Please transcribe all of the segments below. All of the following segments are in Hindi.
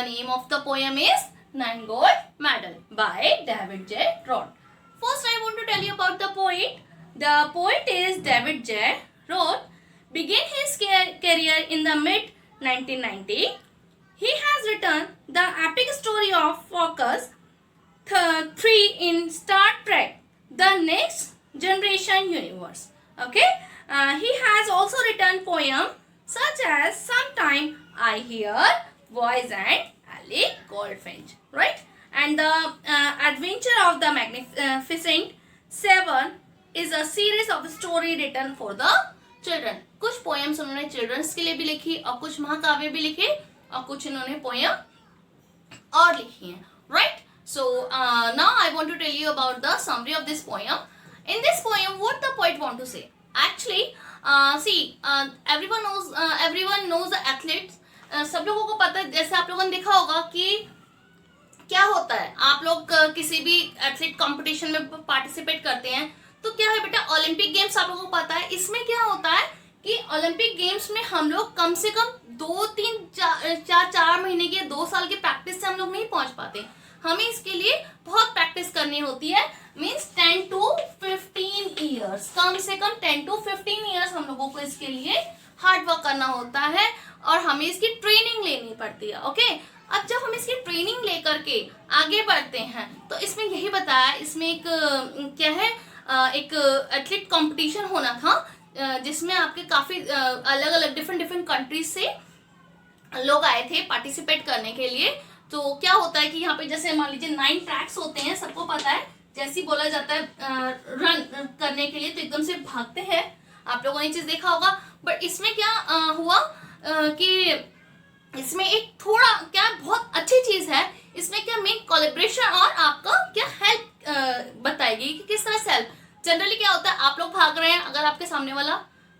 name of the poem is Nine Gold Medal by David J. Roth. First, I want to tell you about the poet. The poet is David J. Roth. Began his career in the mid 1990s. He has written the epic story of Focus 3 in Star Trek: The Next Generation Universe. Okay, he has also written poems such as Sometime I Hear Voice and Ellie Goldfinch, right? And the Adventure of the Magnificent Seven is a series of story written for the children. कुछ poems उन्होंने childrens के लिए भी लिखी और कुछ महाकाव्य भी लिखे और कुछ इन्होंने poem और लिखी हैं, right? So now I want to tell you about the summary of this poem. In this poem, what the poet want to say? Actually, everyone knows the athletes. सब लोगों को पता है, जैसे आप लोगों ने देखा होगा कि क्या होता है, आप लोग किसी भी एथलीट कंपटीशन में पार्टिसिपेट करते हैं तो क्या है बेटा, ओलंपिक गेम्स आप लोगों को पता है. इसमें क्या होता है कि ओलंपिक गेम्स में हम लोग कम से कम 4 महीने की 2 साल की प्रैक्टिस से हम लोग नहीं पहुंच पाते. हमें इसके लिए बहुत प्रैक्टिस करनी होती है. मीन्स 10 to 15 ईयर्स, कम से कम 10 to 15 ईयर्स हम लोगों को इसके लिए हार्ड वर्क करना होता है और हमें इसकी ट्रेनिंग लेनी पड़ती है. ओके, अब जब हम इसकी ट्रेनिंग लेकर के आगे बढ़ते हैं तो इसमें यही बताया, इसमें एक क्या है, एक एथलीट कंपटीशन होना था जिसमें आपके काफ़ी अलग अलग डिफरेंट कंट्रीज से लोग आए थे पार्टिसिपेट करने के लिए. तो क्या होता है कि यहाँ पे जैसे मान लीजिए 9 ट्रैक्स होते हैं, सबको पता है. जैसे ही बोला जाता है रन करने के लिए तो एकदम से भागते हैं, आप लोगों ने चीज देखा होगा. बट इसमें क्या हुआ कि इसमें एक थोड़ा क्या बहुत अच्छी चीज है, इसमें क्या मेन कोलैबोरेशन और आपका क्या हेल्प बताएगी कि किस तरह से हेल्प. जनरली क्या होता है, आप लोग भाग रहे हैं, अगर आपके सामने वाला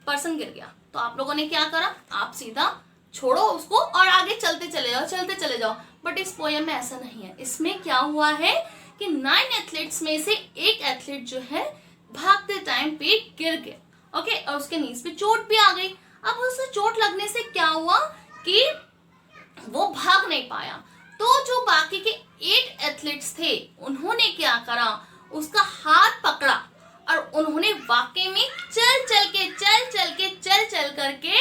पर्सन गिर गया तो आप लोगों ने क्या करा, आप सीधा छोड़ो उसको और आगे चलते चले जाओ. बट इस पोएम में ऐसा नहीं है. इसमें क्या हुआ है कि 9 एथलीट्स में से एक एथलीट जो है भागते टाइम पे गिर गया. ओके, और उसके नीज पे चोट भी आ गई. अब उसे चोट लगने से क्या हुआ कि वो भाग नहीं पाया. तो जो बाकी के 8 एथलीट्स थे उन्होंने क्या करा, उसका हाथ पकड़ा और उन्होंने वाकई में चल करके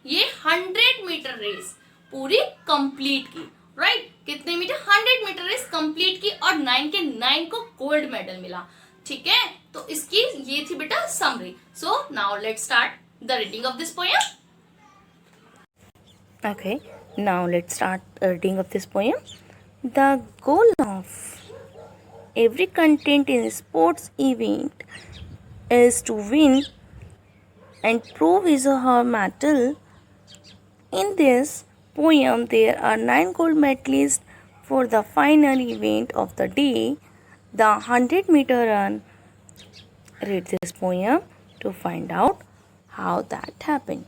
ये 100 मीटर रेस पूरी कंप्लीट की. राइट, कितने मीटर, 100 मीटर रेस कंप्लीट की और 9 के 9 को गोल्ड मेडल मिला. ठीक है, तो इसकी ये थी बेटा summary. So now let's start the reading of this poem. Okay, now let's start reading of this poem. The goal of every content in a sports event is to win and prove his or her mettle. In this poem, there are 9 gold medalists for the final event of the day, the 100-meter run. Read this poem to find out how that happened.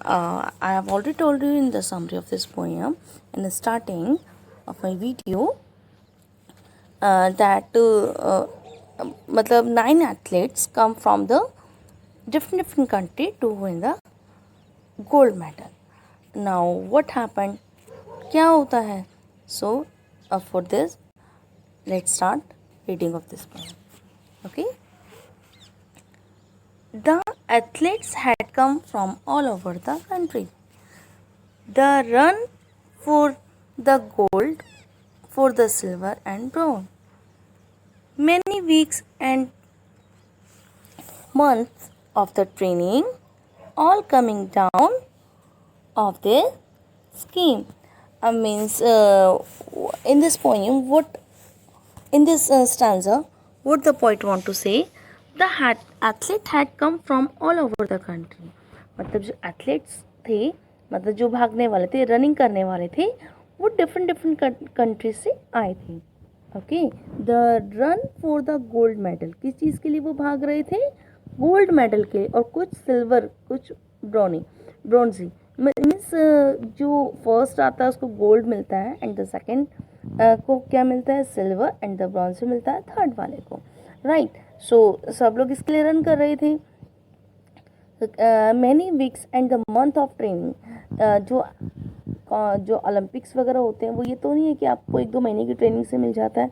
I have already told you in the summary of this poem in the starting of my video that मतलब 9 athletes come from the different country to win the gold medal. Now what happened? क्या होता है? So for this, let's start reading of this poem. Okay. The athletes had come from all over the country. The run for the gold, for the silver and bronze. Many weeks and months of the training, all coming down of their scheme. Means in this poem, in this stanza, what the poet want to say? The athlete had come from all over the country. मतलब जो एथलीट्स थे, मतलब जो भागने वाले थे, रनिंग करने वाले थे, वो डिफरेंट कंट्री से आए थे. Okay, the run for the gold medal, किस चीज़ के लिए वो भाग रहे थे? गोल्ड मेडल के लिए. और कुछ सिल्वर, कुछ ब्रॉन्जी. मीन्स जो फर्स्ट आता है उसको गोल्ड मिलता है एंड द सेकेंड को क्या मिलता है? सिल्वर. एंड द ब्रॉन्ज मिलता है थर्ड वाले को. राइट. सो सब लोग इसके लिए रन कर रहे थे. Many weeks and the month of training, जो जो ओलंपिक्स वगैरह होते हैं वो ये तो नहीं है कि आपको 1-2 महीने की ट्रेनिंग से मिल जाता है,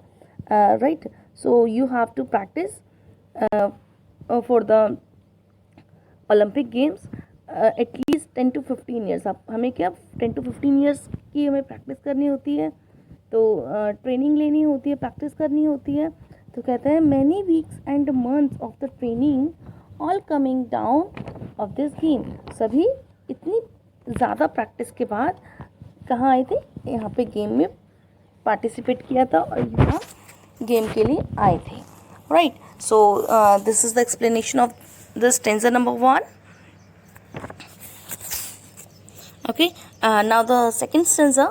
right. So you have to practice for the Olympic games at least 10 to 15 years. आप हमें क्या 10 to 15 ईयर्स की हमें प्रैक्टिस करनी होती है, तो ट्रेनिंग लेनी होती है, प्रैक्टिस करनी होती है. तो कहते हैं many weeks and months of the training all coming down of this game. सभी इतनी ज़्यादा प्रैक्टिस के बाद कहाँ आए थे, यहाँ पे गेम में पार्टिसिपेट किया था और यहाँ गेम के लिए आए थे, right. So this is the explanation of the stanza number 1. Okay, now the second stanza.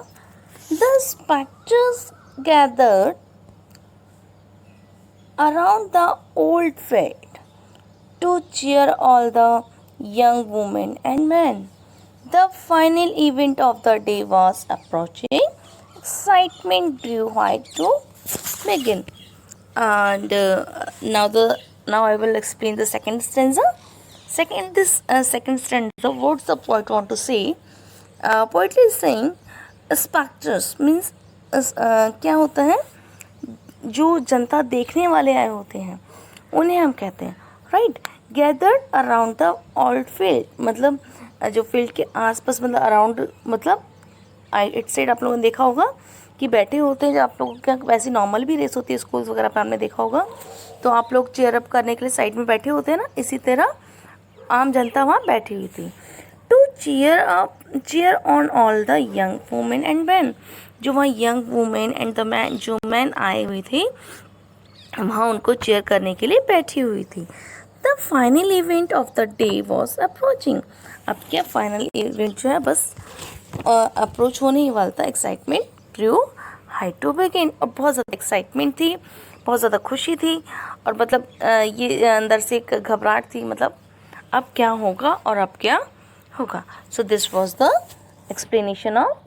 The spectres gathered around the old field to cheer all the young women and men. The final event of the day was approaching. Excitement drew high to begin. And now I will explain the second stanza. Second stanza, what's the poet want to say? Poetry is saying spectres means क्या होता है, जो जनता देखने वाले आए होते हैं उन्हें हम कहते हैं, right. Gathered around the old field, मतलब जो फील्ड के आसपास, मतलब अराउंड, मतलब इट साइड आप लोगों ने देखा होगा कि बैठे होते हैं. जब आप लोगों के वैसे नॉर्मल भी रेस होती है स्कूल्स वगैरह पे, आपने देखा होगा, तो आप लोग चेयर अप करने के लिए साइड में बैठे होते हैं ना, इसी तरह आम जनता वहाँ बैठी हुई थी. To cheer on all the young women and man, जो वहाँ young women and the man, जो मैन आए हुए थे वहाँ उनको चेयर करने के लिए बैठी हुई थी. The final event of the day was approaching. अब क्या फाइनल इवेंट जो है बस अप्रोच होने ही वाला था. Excitement drew high to begin, और बहुत ज़्यादा एक्साइटमेंट थी, बहुत ज़्यादा खुशी थी, और मतलब ये अंदर से एक घबराहट थी, मतलब अब क्या होगा और अब क्या होगा. So this was the explanation of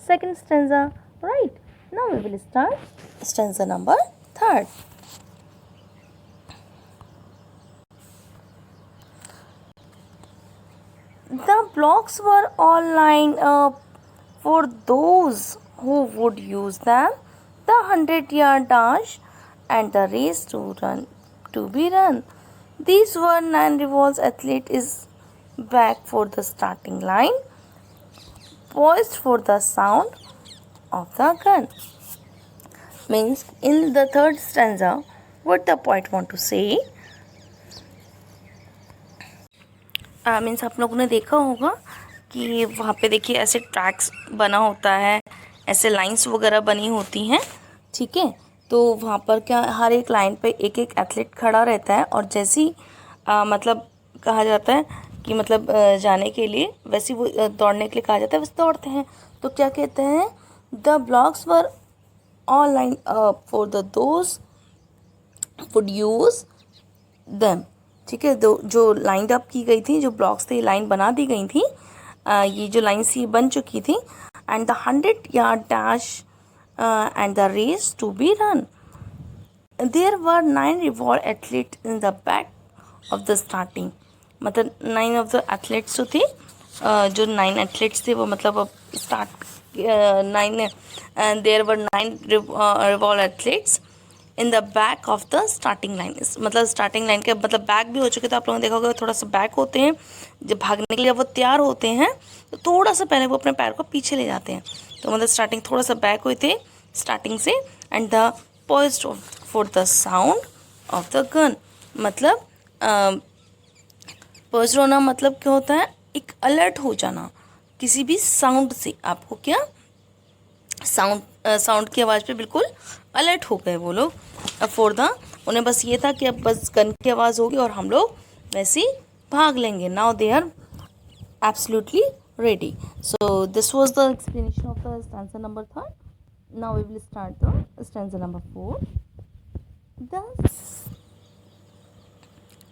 second stanza, right. Now we will start stanza number 3. The blocks were all lined up for those who would use them. The 100-yard dash and the race to be run. These were 9 revolves. Athlete is back for the starting line, poised for the sound of the gun. Means in the third stanza, what the poet want to say? Means आप लोगों ने देखा होगा कि वहाँ पे देखिए ऐसे ट्रैक्स बना होता है, ऐसे लाइंस वगैरह बनी होती हैं, ठीक है. तो वहाँ पर क्या हर एक लाइन पे एक एक एथलीट खड़ा रहता है, और जैसे ही मतलब कहा जाता है कि मतलब जाने के लिए, वैसे वो दौड़ने के लिए कहा जाता है, वैसे दौड़ते हैं. तो क्या कहते हैं, the blocks were all line for the those would use them. ठीक है, जो लाइन अप की गई थी, जो ब्लॉक्स थे, लाइन बना दी गई थी, ये जो लाइन सी बन चुकी थी. And the 100-yard dash and the race to be run. There were 9 revolve athletes in the back of the starting. मतलब 9 of the athletes जो थे, जो 9 athletes थे वो मतलब अब start 9, and there were 9 revolve athletes in the back of the starting line. मतलब स्टार्टिंग लाइन के मतलब बैक भी हो चुके थे, आप लोगों ने देखा होगा थोड़ा सा बैक होते हैं जब भागने के लिए वो तैयार होते हैं, तो थोड़ा सा पहले वो अपने पैर को पीछे ले जाते हैं. तो मतलब स्टार्टिंग थोड़ा सा बैक हुए थे स्टार्टिंग से. And the poised for the sound of the gun, मतलब पोइज्ड होना मतलब क्या होता है, एक अलर्ट हो जाना किसी भी साउंड से. आपको क्या साउंड की आवाज़ पे बिल्कुल अलर्ट हो गए वो लोग. फॉर द, उन्हें बस ये था कि अब बस गन की आवाज़ होगी और हम लोग वैसे ही भाग लेंगे. Now they are absolutely ready. So this was the explanation of the stanza number 3. Now we will start the stanza number 4.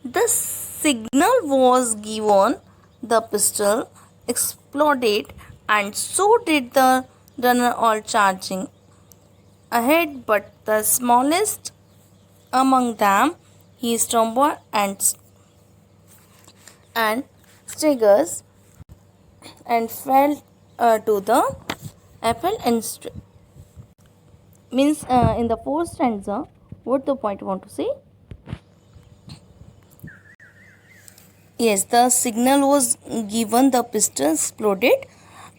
The signal was given, the pistol exploded, and so did the runner, all charging ahead, but the smallest among them, he stumbled and staggers and fell to the apple and means in the fourth stanza, what the point want to say? Yes, the signal was given, the pistol exploded.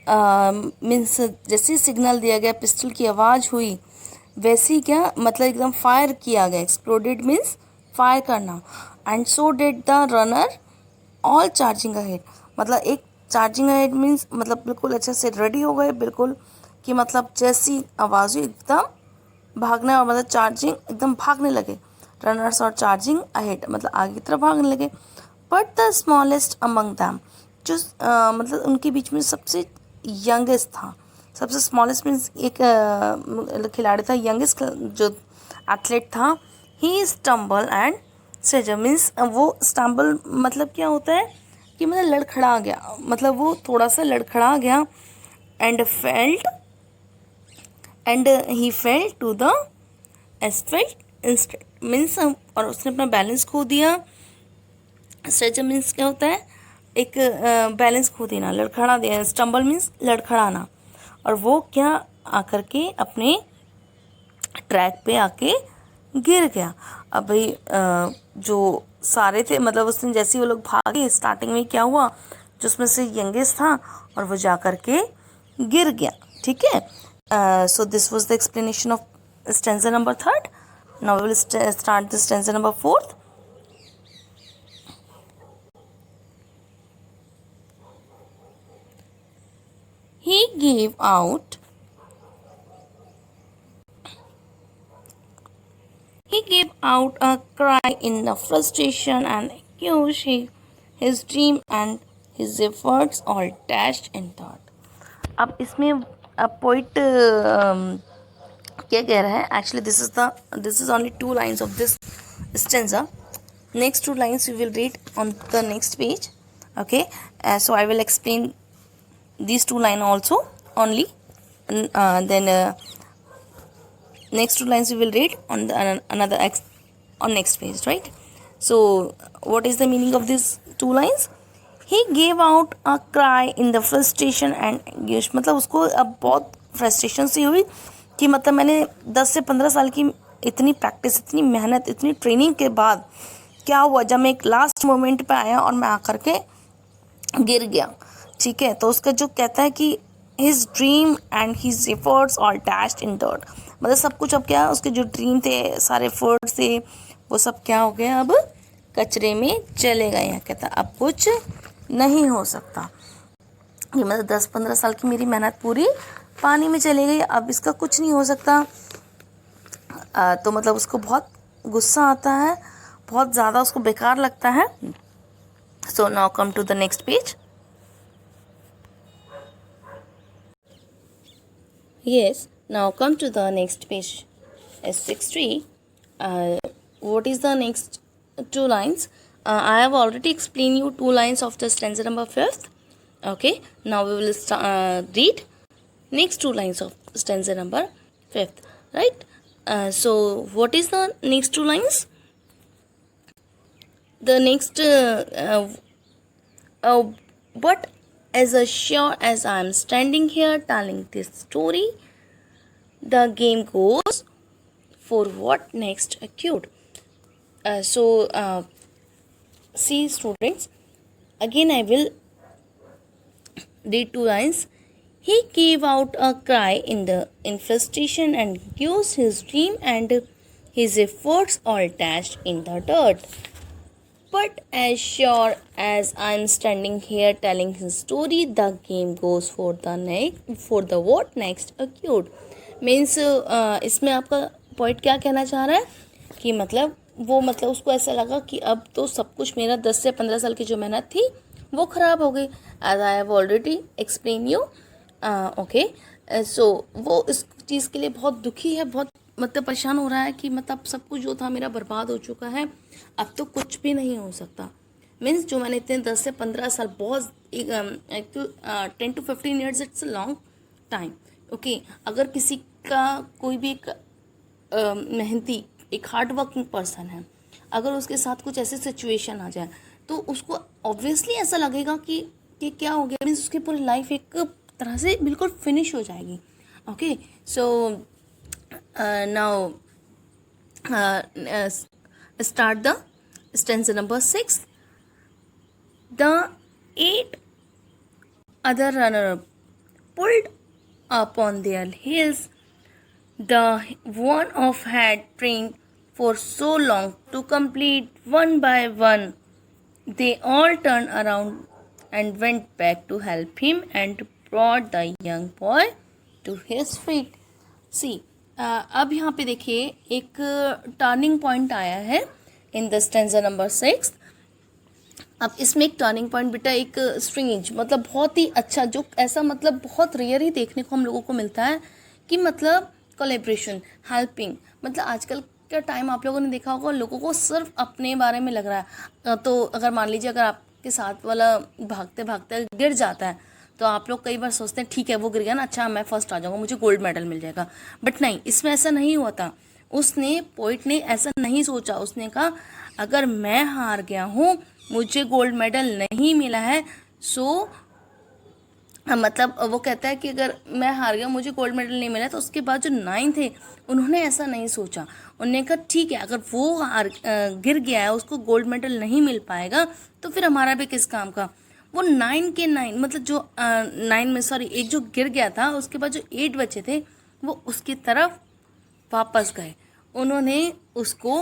Means जैसे सिग्नल दिया गया, पिस्टल की आवाज़ हुई, वैसे ही क्या मतलब एकदम फायर किया गया. एक्सप्लोडेड मीन्स फायर करना. And so did the runner all charging ahead. मतलब एक चार्जिंग अहेड मीन्स मतलब बिल्कुल अच्छे से रेडी हो गए, बिल्कुल कि मतलब जैसी आवाज़ हुई एकदम भागने, और मतलब चार्जिंग एकदम भागने लगे. रनर्स और चार्जिंग अहेड मतलब आगे की तरफ भागने लगे. But the smallest among them, जो मतलब उनके बीच में सबसे यंगेस्ट था, सबसे स्मॉलेस्ट मीन्स एक खिलाड़ी था, यंगेस्ट जो एथलीट था. ही स्टम्बल एंड सेजर मीन्स वो स्टम्बल मतलब क्या होता है कि मतलब लड़खड़ा गया, मतलब वो थोड़ा सा लड़खड़ा गया. And he fell to the asphalt instead means, और उसने अपना बैलेंस खो दिया. स्ट्रेचर मीन्स क्या होता है, एक बैलेंस खो देना, लड़खड़ा देना. स्टम्बल मीन्स लड़खड़ाना. और वो क्या आकर के अपने ट्रैक पे आके गिर गया. अब भाई जो सारे थे मतलब उसने जैसे वो लोग भागे, स्टार्टिंग में क्या हुआ, जो उसमें से यंगेस्ट था और वो जा कर के गिर गया. ठीक है. So this was the explanation of stanza number 3. Now we will start the stanza number 4. He gave out a cry in the frustration and accused his dream and his efforts all dashed in thought. अब इसमें अब पोइट क्या कह रहा है, actually this is only 2 lines of this stanza. Next 2 lines we will read on the next page. Okay, so I will explain these 2 lines also only. Then next 2 lines we will read on the on next page, right? So what is the meaning of these 2 lines? He gave out a cry in the frustration and anguish. मतलब उसको अब बहुत फ्रस्ट्रेशन सी हुई कि मतलब मैंने 10 से 15 साल की इतनी प्रैक्टिस, इतनी मेहनत, इतनी ट्रेनिंग के बाद क्या हुआ जब मैं एक लास्ट मोमेंट पे आया और मैं आकर के गिर गया. ठीक है. तो उसका जो कहता है कि his dream and his efforts all dashed in dirt, मतलब सब कुछ अब क्या, उसके जो ड्रीम थे, सारे एफर्ट्स थे, वो सब क्या हो गया, अब कचरे में चले गए हैं. कहता अब कुछ नहीं हो सकता. ये मतलब 10-15 साल की मेरी मेहनत पूरी पानी में चली गई, अब इसका कुछ नहीं हो सकता. तो मतलब उसको बहुत गुस्सा आता है, बहुत ज़्यादा उसको बेकार लगता है. So now come to the next page. Yes, now come to the next page, S63. What is the next 2 lines? I have already explained you 2 lines of the stanza number 5th. Okay, now we will read next 2 lines of stanza number 5th, right? So what is the next 2 lines? The next but as sure as I am standing here telling this story, the game goes for what next occurred. See students, again I will read 2 lines. He gave out a cry in frustration and used his dream and his efforts all dashed in the dirt. But as sure as I'm standing here telling his story, the game goes for the what next occurred. Means इसमें आपका पॉइंट क्या कहना चाह रहा है कि मतलब वो मतलब उसको ऐसा लगा कि अब तो सब कुछ मेरा 10 से 15 साल की जो मेहनत थी वो ख़राब हो गई. As I have already explain you. Okay, so वो इस चीज़ के लिए बहुत दुखी है, बहुत मतलब परेशान हो रहा है कि मतलब सब कुछ जो था मेरा बर्बाद हो चुका है, अब तो कुछ भी नहीं हो सकता. मीन्स जो मैंने इतने 10 से 15 साल बहुत 10 to 15 years it's a long time. Okay, अगर किसी का कोई भी एक मेहनती, एक हार्ड वर्किंग पर्सन है, अगर उसके साथ कुछ ऐसी सिचुएशन आ जाए तो उसको ऑब्वियसली ऐसा लगेगा कि क्या हो गया. मीन्स उसकी पूरी लाइफ एक तरह से बिल्कुल फिनिश हो जाएगी. Okay, so now start the stanza number 6. The 8 other runner pulled upon their heels. The one of had trained for so long to complete one by one. They all turned around and went back to help him and brought the young boy to his feet. सी अब यहाँ पे देखिए एक टर्निंग पॉइंट आया है इन द स्टेंजा नंबर 6. अब इसमें एक टर्निंग पॉइंट बेटा एक स्ट्रेंज मतलब बहुत ही अच्छा जो ऐसा मतलब बहुत रेयर ही देखने को हम लोगों को मिलता है कि मतलब कोलैबोरेशन हेल्पिंग मतलब आजकल का टाइम आप लोगों ने देखा होगा लोगों को सिर्फ अपने बारे में लग रहा है. तो अगर मान लीजिए अगर आपके साथ वाला भागते भागते गिर जाता है तो आप लोग कई बार सोचते हैं ठीक है वो गिर गया ना, अच्छा मैं फर्स्ट आ जाऊंगा, मुझे गोल्ड मेडल मिल जाएगा. बट नहीं, इसमें ऐसा नहीं हुआ था. उसने पोइट ने ऐसा नहीं सोचा. उसने कहा अगर मैं हार गया हूँ, मुझे गोल्ड मेडल नहीं मिला है, सो मतलब वो कहता है कि अगर मैं हार गया मुझे गोल्ड मेडल नहीं मिला. तो उसके बाद जो 9 थे उन्होंने ऐसा नहीं सोचा. उन्होंने कहा ठीक है अगर वो गिर गया है, उसको गोल्ड मेडल नहीं मिल पाएगा तो फिर हमारा भी किस काम का. वो 9 के 9 मतलब जो 9 में सॉरी एक जो गिर गया था उसके बाद जो 8 बचे थे वो उसकी तरफ वापस गए. उन्होंने उसको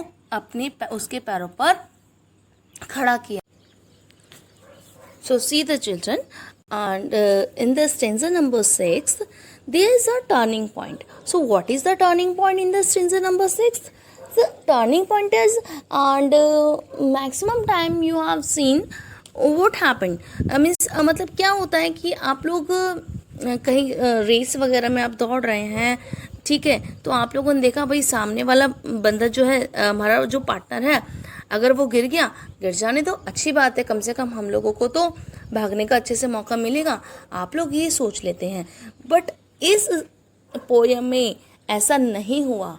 उसके पैरों पर खड़ा किया. So see the children, and in the stanza number 6 there is a turning point. So what is the turning point in the stanza number 6? The turning point is, and maximum time you have seen what happened. Means मतलब क्या होता है कि आप लोग कहीं रेस वगैरह में आप दौड़ रहे हैं, ठीक है, तो आप लोगों ने देखा भाई सामने वाला बंदा जो है हमारा जो पार्टनर है अगर वो गिर गया, गिर जाने तो अच्छी बात है, कम से कम हम लोगों को तो भागने का अच्छे से मौका मिलेगा. आप लोग ये सोच लेते हैं. बट इस पोयम में ऐसा नहीं हुआ.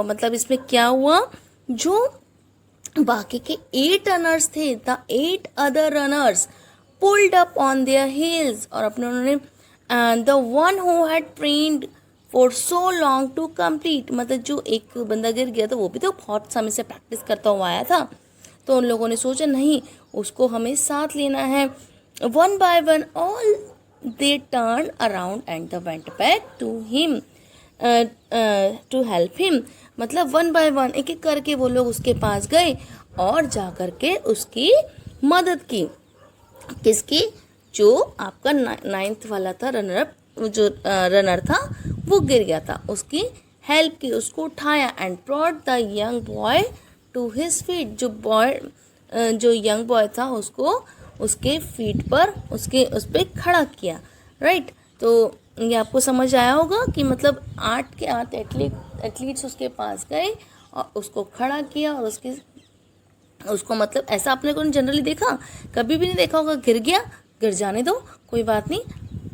मतलब इसमें क्या हुआ, जो बाकी के 8 रनर्स थे, the 8 other runners pulled up on their heels, और अपने उन्होंने the one who had trained for so long to complete, मतलब जो एक बंदा गिर गया था वो भी तो बहुत समय से प्रैक्टिस करता हुआ आया था. तो उन लोगों ने सोचा नहीं उसको हमें साथ लेना है. One by one all they turn around and the went back to him to help him. मतलब वन बाय वन एक एक करके वो लोग उसके पास गए और जा कर के उसकी मदद की. किसकी? जो आपका 9th वाला था रनर, जो रनर था वो गिर गया था, उसकी हेल्प की, उसको उठाया and brought the young boy to his feet. जो यंग बॉय था उसको उसके फीट पर उस पर खड़ा किया. राइट. तो ये आपको समझ आया होगा कि मतलब 8 के 8 एथलीट्स उसके पास गए और उसको खड़ा किया और उसको मतलब ऐसा आपने को जनरली देखा, कभी भी नहीं देखा होगा, गिर गया, गिर जाने दो, कोई बात नहीं,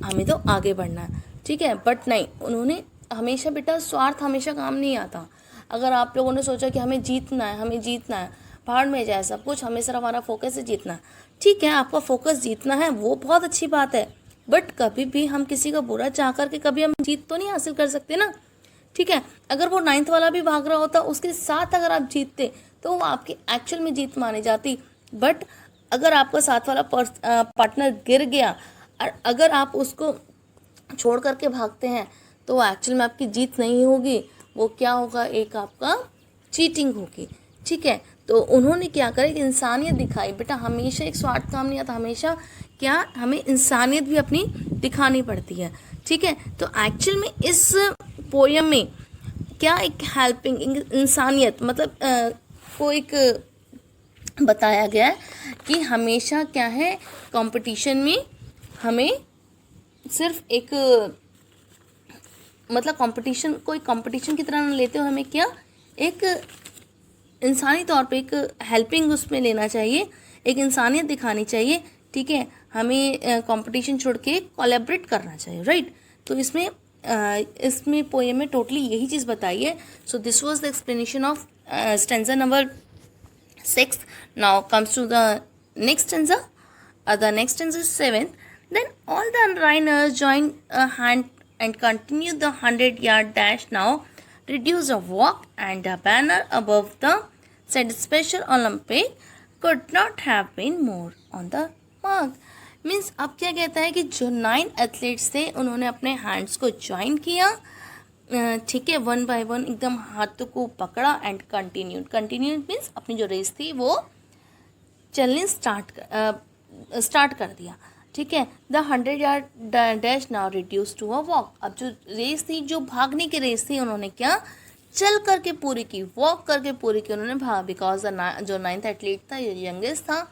हमें तो आगे बढ़ना है, ठीक है. बट नहीं, उन्होंने हमेशा बेटा स्वार्थ हमेशा काम नहीं आता. अगर आप लोगों ने सोचा कि हमें जीतना है, भाड़ में जाए सब कुछ, हमें सिर्फ हमारा फोकस है जीतना है, ठीक है, आपका फोकस जीतना है वो बहुत अच्छी बात है. बट कभी भी हम किसी का बुरा चाह करके कभी हम जीत तो नहीं हासिल कर सकते ना, ठीक है. अगर वो 9th वाला भी भाग रहा होता उसके साथ अगर आप जीतते तो वो आपकी एक्चुअल में जीत मानी जाती. बट अगर आपका साथ वाला पार्टनर गिर गया और अगर आप उसको छोड़ करके भागते हैं तो वो एक्चुअल में आपकी जीत नहीं होगी, वो क्या होगा, एक आपका चीटिंग होगी, ठीक है. तो उन्होंने क्या करा, इंसानियत दिखाई. बेटा हमेशा एक स्वार्थ काम नहीं आता, हमेशा क्या हमें इंसानियत भी अपनी दिखानी पड़ती है, ठीक है. तो एक्चुअल में इस पोयम में क्या एक हेल्पिंग इंसानियत मतलब को एक बताया गया है कि हमेशा क्या है कंपटीशन में हमें सिर्फ एक मतलब कोई कंपटीशन की तरह न लेते हो, हमें क्या एक इंसानी तौर पे एक हेल्पिंग उसमें लेना चाहिए, एक इंसानियत दिखानी चाहिए, ठीक है. हमें कंपटीशन छोड़ के कोलैबोरेट करना चाहिए. राइट. तो इसमें पोएम में टोटली यही चीज़ बताई है. So this was the explanation of stanza number 6. Now comes to the next stanza. The next stanza is 7th. Then all the runners joined hand and continued the 100-yard dash. Now reduced a walk, and a banner above the said Special Olympic could not have been more on the mark. Means अब क्या कहता है कि जो 9 एथलीट्स थे उन्होंने अपने हैंड्स को ज्वाइन किया, ठीक है, 1 by 1 एकदम हाथों को पकड़ा एंड कंटिन्यूड मीन्स अपनी जो रेस थी वो चलने स्टार्ट कर दिया, ठीक है. The 100-yard dash now reduce to a walk. अब जो रेस थी, जो भागने की रेस थी, उन्होंने क्या चल करके पूरी की, वॉक करके पूरी की उन्होंने भाग. बिकॉज जो 9th एथलीट था, जो यंगेस्ट था,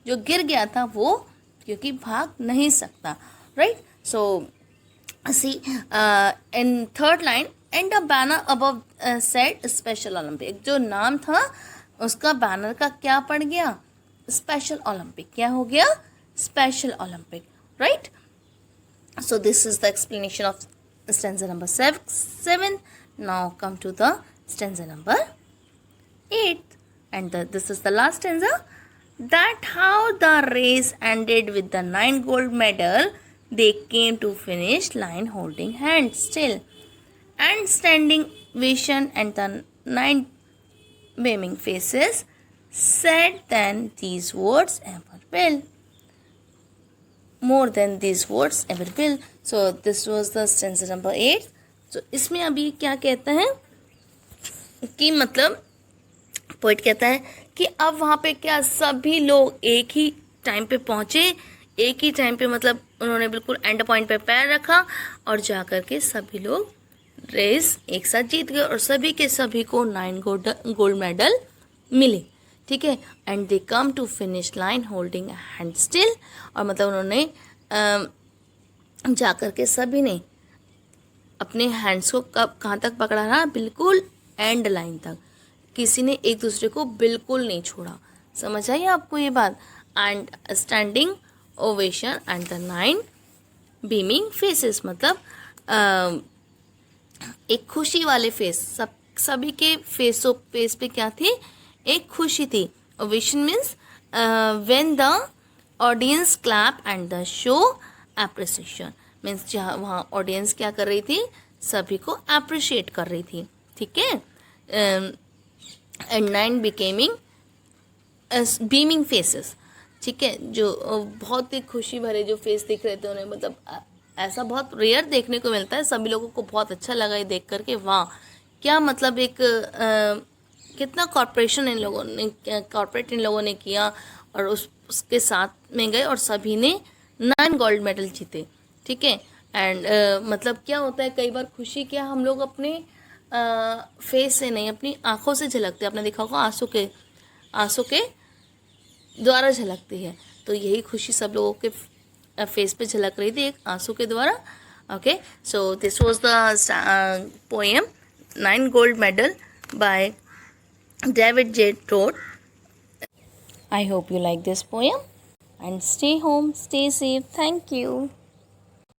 जो गिर गया था, वो क्योंकि भाग नहीं सकता, right. So see in third line, and a banner above said special Olympic. जो नाम था उसका बैनर का क्या पड़ गया, स्पेशल ओलंपिक. क्या हो गया, special Olympic, right. So this is the explanation of stanza number 7. Now come to the stanza number 8, and this is the last stanza. That how the race ended with the 9 gold medal. They came to finish line holding hands still, and standing ovation, and the 9 beaming faces said then these words ever will. More than these words ever will. So this was the stanza number 8. So इसमें अभी क्या कहता है कि मतलब पोइट कहता है कि अब वहाँ पे क्या सभी लोग एक ही टाइम पे पहुँचे, एक ही टाइम पे, मतलब उन्होंने बिल्कुल एंड पॉइंट पे पैर रखा और जा कर के सभी लोग रेस एक साथ जीत गए और सभी के सभी को 9 गोल्ड मेडल मिले, ठीक है. And they come to finish line holding hand still. और मतलब उन्होंने जा कर के सभी ने अपने हैंड्स को कहाँ तक पकड़ा रहा, बिल्कुल एंड लाइन तक. किसी ने एक दूसरे को बिल्कुल नहीं छोड़ा. समझ आई आपको ये बात. And standing ovation and the 9 beaming faces, मतलब एक खुशी वाले फेस, सभी के फेस पे क्या थी, एक खुशी थी. Ovation means when the audience clap and the show appreciation. Means जहाँ वहाँ ऑडियंस क्या कर रही थी, सभी को अप्रिशिएट कर रही थी, ठीक है. एंड 9 बिकेमिंग बीमिंग फेसेस, ठीक है, जो बहुत ही खुशी भरे जो फेस दिख रहे थे उन्हें, मतलब ऐसा बहुत रेयर देखने को मिलता है. सभी लोगों को बहुत अच्छा लगा ये देख करके. वाह, क्या मतलब एक कितना कॉर्पोरेट इन लोगों ने किया और उसके साथ में गए और सभी ने 9 गोल्ड मेडल जीते, ठीक है. एंड मतलब क्या होता है, कई बार खुशी क्या हम लोग अपने फेस से नहीं, अपनी आँखों से झलकते हैं. आपने देखा होगा आंसू के द्वारा झलकती है. तो यही खुशी सब लोगों के फेस पे झलक रही थी, एक आंसू के द्वारा. Okay, so this was the poem 9 gold medal by David J. Todd. I hope you like this poem and stay home, stay safe. Thank you.